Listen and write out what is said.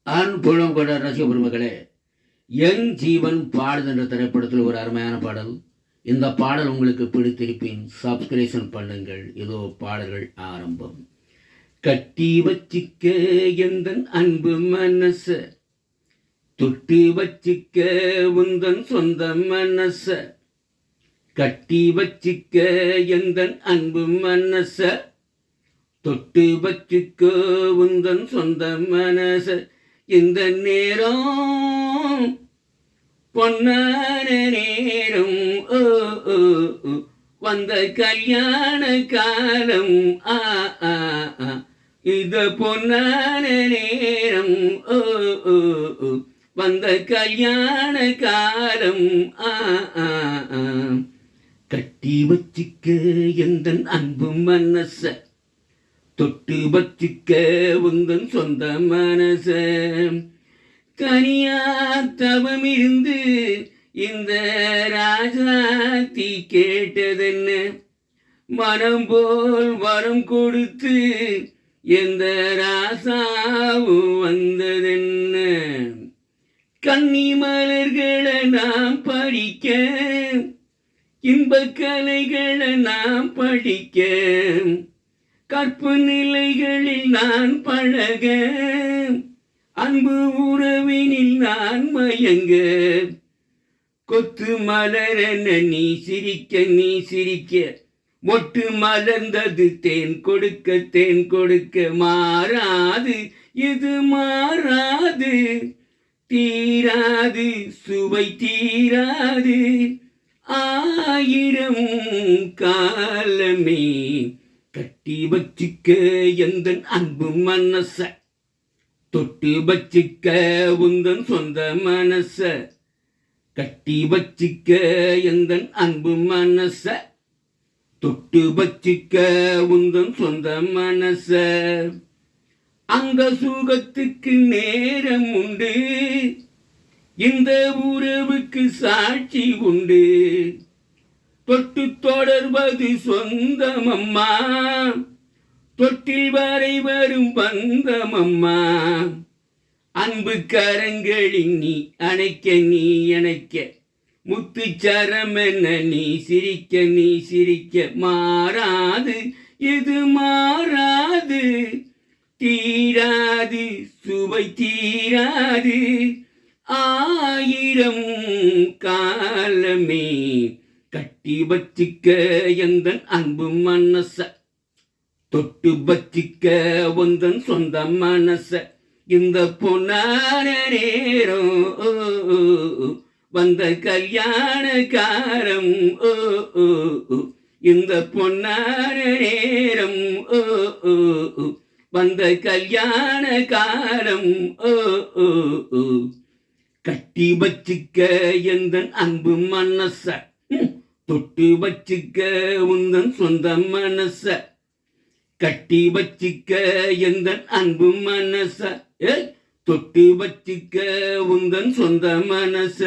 அன்புள்ளம் கொண்ட ரசிக பெருமக்களே, என் ஜீவன் பாடுது என்ற திரைப்படத்தில் ஒரு அருமையான பாடல். இந்த பாடல் உங்களுக்கு பிடித்திருப்பின் சப்ஸ்கிரிப்ஷன் பண்ணுங்கள். இதோ பாடல்கள் ஆரம்பம். கட்டி வச்சிக்க எந்தன் அன்பு மனச, தொட்டு வச்சிக்க உந்தன் சொந்த மனச, கட்டி வச்சிக்க எந்தன் அன்பு மனச, தொட்டு வச்சிக்க உந்தன் சொந்த மனச. இந்த நேரம் பொன்னான நேரம், ஓ ஓ வந்த கல்யாண காலம், ஆ ஆ இத பொன்னான நேரம், ஓ ஓ வந்த கல்யாண காலம், ஆ ஆ கட்டி வச்சிக்க எந்தன் அன்பு மனச, தொட்டு வச்சிக்க உந்தன் சொந்த மனச. கனியா தவம் இருந்து இந்த ராஜாத்தி கேட்டதென்ன, மனம் போல் வரம் கொடுத்து எந்த ராசாவும் வந்ததென்ன. கன்னி மலர்களை நாம் படிக்க, இன்பக் கலைகளை நாம் படிக்க, கற்பு நிலைகளில் நான் பழக, அன்பு உறவினில் நான் மயங்க. கொத்து மலரென நீ சிரிக்க, நீ சிரிக்க, மொட்டு மலர்ந்தது தேன் கொடுக்க, தேன் கொடுக்க. மாறாது இது மாறாது, தீராது சுவை தீராது, ஆயிரம் காலமே. கட்டி வச்சிக்க எந்தன் அன்பு மனச, தொட்டு வச்சிக்க உந்தன் சொந்த மனச, கட்டி வச்சிக்க எந்தன் அன்பு மனச, தொட்டு வச்சிக்க உந்தன் சொந்த மனச. அந்த சுகத்துக்கு நேரம் உண்டு, இந்த உறவுக்கு சாட்சி உண்டு. தொட்டு தொடர்வது சொந்தமம்மா, தொட்டில் வரை வரும் பந்தமம்மா. அன்பு கரங்களில் நீ அணைக்க, நீ அணைக்க, முத்துச்சரம் என்ன நீ சிரிக்க, நீ சிரிக்க. மாறாது இது மாறாது, தீராது சுவை தீராது, ஆயிரம் காலமே. கட்டி வச்சிக்க எந்தன் அன்பு மனச, தொட்டு வச்சிக்க உந்தன் சொந்த மனச. இந்த பொன்னான நேரம், வந்த கல்யாண காலம், ஓ ஓ இந்த பொன்னான நேரம், ஓ ஓ வந்த கல்யாண காலம், ஓ ஓ கட்டி வச்சிக்க எந்தன் அன்பு மனச, தொட்டு வச்சிக்க உந்தன் சொந்த மனச, கட்டி வச்சிக்க எந்தன் அன்பு மனச, தொட்டு வச்சிக்க உந்தன் சொந்த மனச.